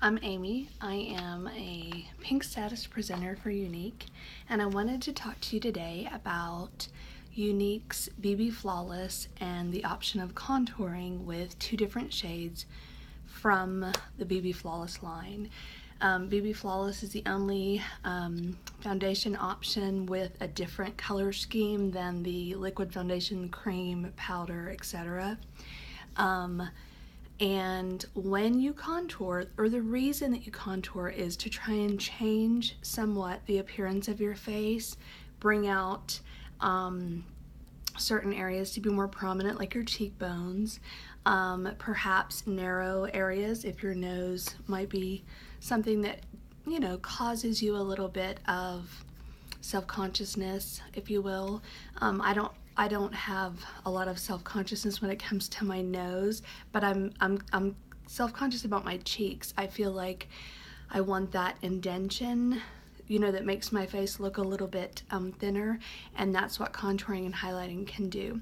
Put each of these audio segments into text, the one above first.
I'm Amy. I am a pink status presenter for Younique, and I wanted to talk to you today about Younique's BB Flawless and the option of contouring with two different shades from the BB Flawless line. BB Flawless is the only foundation option with a different color scheme than the liquid foundation, cream, powder, etc. And when you contour, or the reason that you contour is to try and change somewhat the appearance of your face, bring out certain areas to be more prominent, like your cheekbones, perhaps narrow areas if your nose might be something that, you know, causes you a little bit of self-consciousness, if you will. I don't have a lot of self-consciousness when it comes to my nose, but I'm self-conscious about my cheeks. I feel like I want that indentation, you know, that makes my face look a little bit thinner, and that's what contouring and highlighting can do.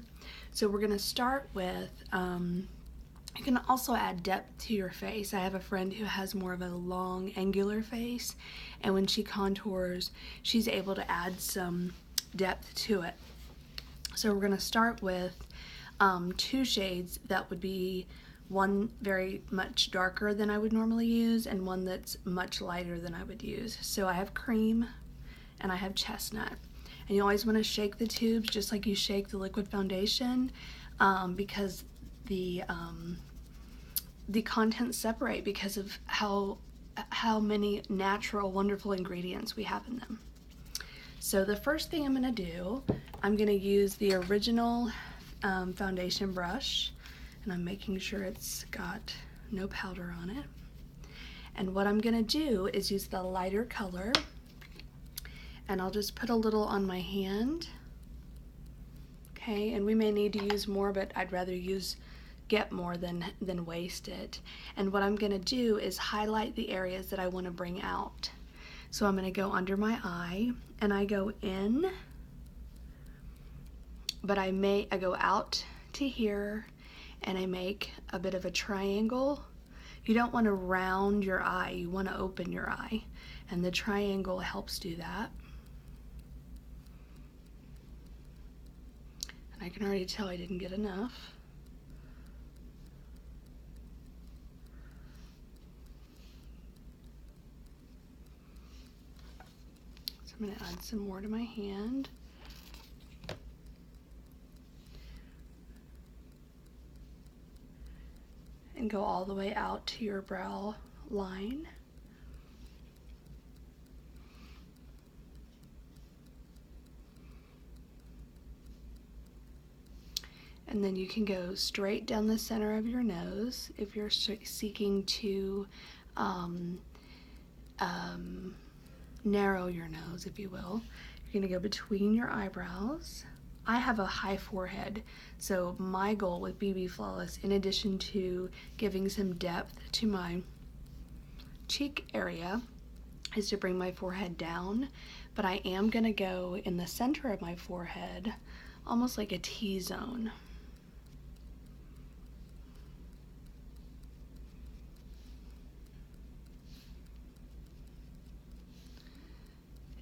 So we're gonna start with, you can also add depth to your face. I have a friend who has more of a long, angular face, and when she contours, she's able to add some depth to it. So we're gonna start with two shades that would be one very much darker than I would normally use and one that's much lighter than I would use. So I have cream and I have chestnut. And you always wanna shake the tubes just like you shake the liquid foundation because the contents separate because of how many natural, wonderful ingredients we have in them. So the first thing I'm gonna do, I'm gonna use the original foundation brush, and I'm making sure it's got no powder on it. And what I'm gonna do is use the lighter color, and I'll just put a little on my hand. Okay, and we may need to use more, but I'd rather get more than waste it. And what I'm gonna do is highlight the areas that I wanna bring out. So I'm gonna go under my eye, and I go in, but I go out to here, and I make a bit of a triangle. You don't wanna round your eye, you wanna open your eye, and the triangle helps do that. And I can already tell I didn't get enough. I'm going to add some more to my hand. And go all the way out to your brow line. And then you can go straight down the center of your nose if you're seeking to narrow your nose, if you will. You're gonna go between your eyebrows. I have a high forehead, so my goal with BB Flawless, in addition to giving some depth to my cheek area, is to bring my forehead down, but I am gonna go in the center of my forehead, almost like a T-zone.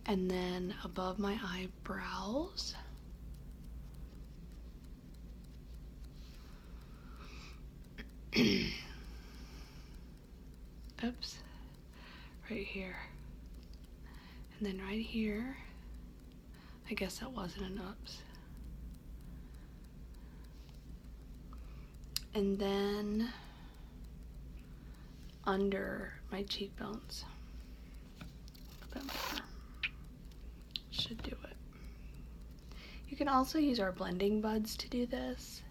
And then above my eyebrows. Oops. Right here. And then right here. I guess that wasn't an oops. And then under my cheekbones. A bit more. Should do it. You can also use our blending buds to do this.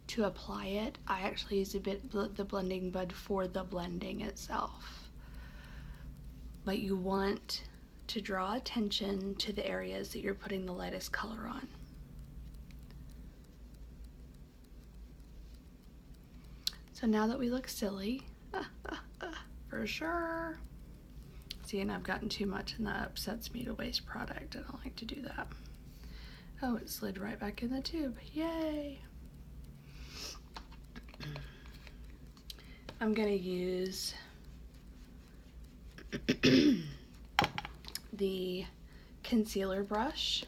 To apply it, I actually use the blending bud for the blending itself. But you want to draw attention to the areas that you're putting the lightest color on. So now that we look silly, for sure. See, and I've gotten too much, and that upsets me to waste product. I don't like to do that. Oh, it slid right back in the tube. Yay! I'm going to use the concealer brush.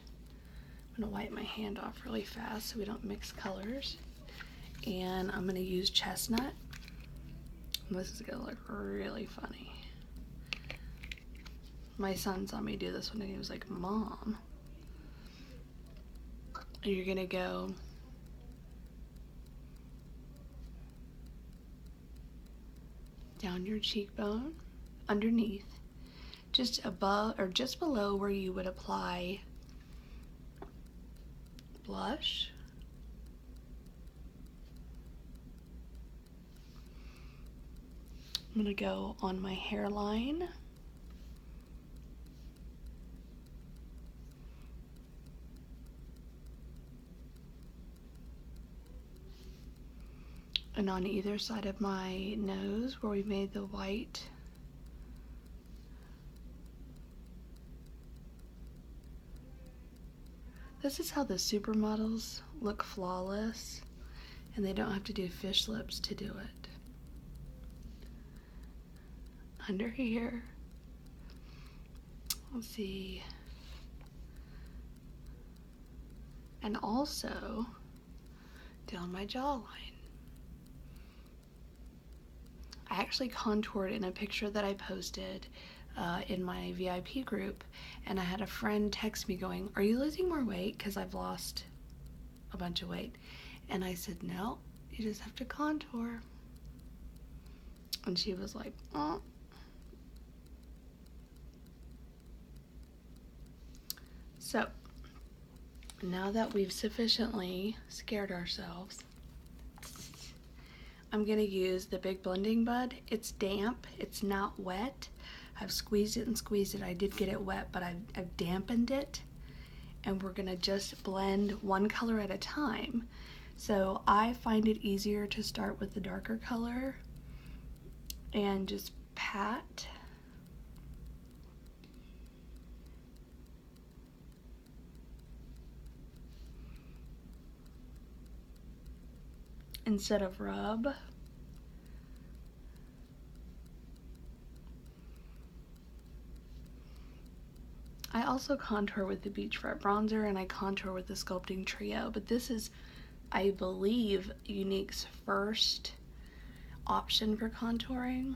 I'm going to wipe my hand off really fast so we don't mix colors. And I'm going to use chestnut. This is going to look really funny. My son saw me do this one and he was like, Mom. And you're going to go down your cheekbone, underneath, just above or just below where you would apply blush. I'm going to go on my hairline. And on either side of my nose where we made the white. This is how the supermodels look flawless, and they don't have to do fish lips to do it. Under here, let's see, and also down my jawline. I actually contoured in a picture that I posted in my VIP group, and I had a friend text me going, "Are you losing more weight? Because I've lost a bunch of weight." And I said, "No, you just have to contour." And she was like, "Oh." So now that we've sufficiently scared ourselves, I'm going to use the Big Blending Bud. It's damp, it's not wet. I've squeezed it and squeezed it. I did get it wet, but I've dampened it. And we're going to just blend one color at a time. So I find it easier to start with the darker color and just pat. Instead of rub. I also contour with the Beachfront Bronzer, and I contour with the Sculpting Trio, but this is, I believe, Unique's first option for contouring.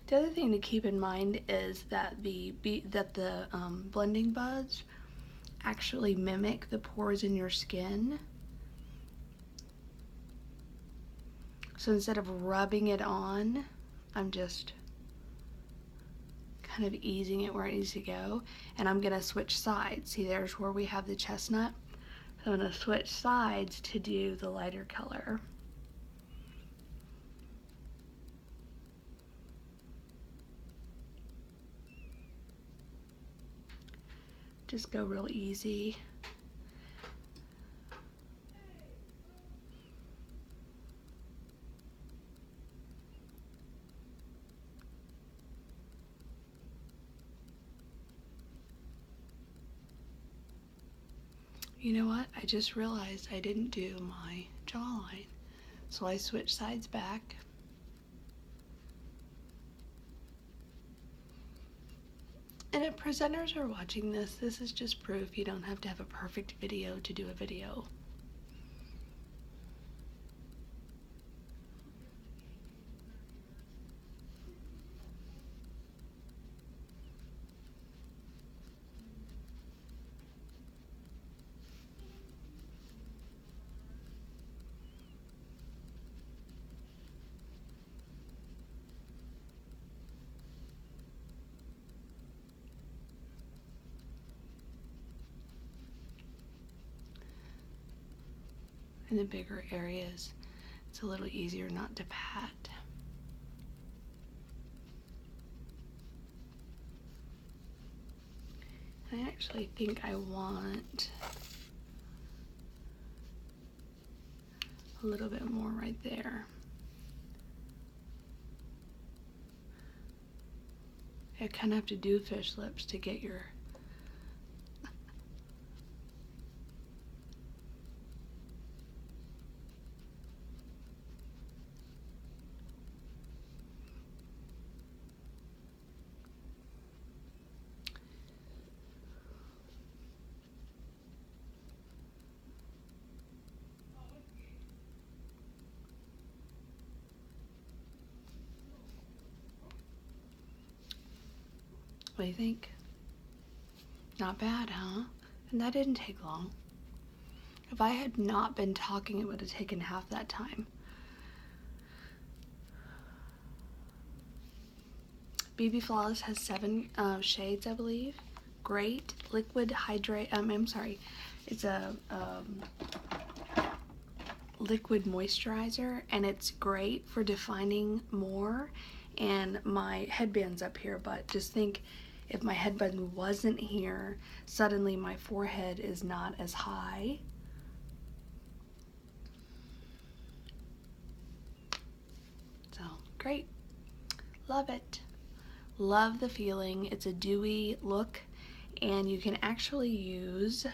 The other thing to keep in mind is that the blending buds actually mimic the pores in your skin. So instead of rubbing it on, I'm just kind of easing it where it needs to go. And I'm going to switch sides. See, there's where we have the chestnut. So I'm going to switch sides to do the lighter color. Just go real easy. You know what? I just realized I didn't do my jawline. So I switched sides back. And if presenters are watching this, this is just proof you don't have to have a perfect video to do a video. In the bigger areas, it's a little easier not to pat. I actually think I want a little bit more right there. I kind of have to do fish lips to get your What do you think? Not bad, huh? And that didn't take long. If I had not been talking, it would have taken half that time. BB Flawless has 7 shades, I believe. Great liquid hydrate. I'm sorry. It's a liquid moisturizer, and it's great for defining more. And my headband's up here, but just think if my headband wasn't here, suddenly my forehead is not as high. So great. Love it. Love the feeling. It's a dewy look, and you can actually use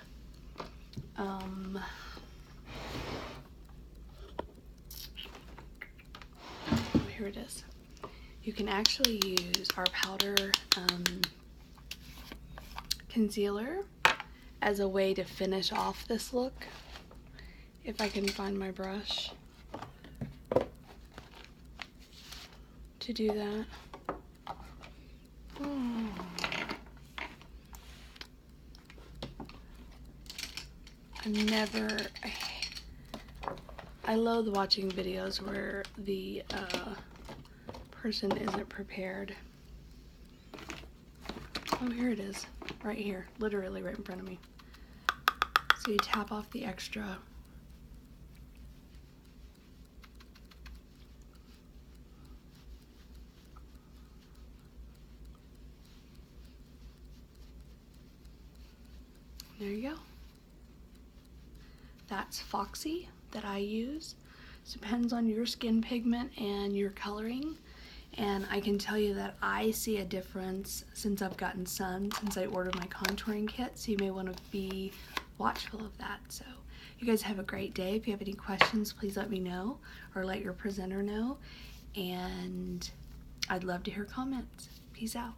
here it is. You can actually use our powder concealer as a way to finish off this look. If I can find my brush to do that. I loathe watching videos where the person isn't prepared. Oh, here it is, right here, literally right in front of me. So you tap off the extra. There you go. That's Foxy that I use. It depends on your skin pigment and your coloring. And I can tell you that I see a difference since I've gotten sun, since I ordered my contouring kit. So you may want to be watchful of that. So you guys have a great day. If you have any questions, please let me know or let your presenter know. And I'd love to hear comments. Peace out.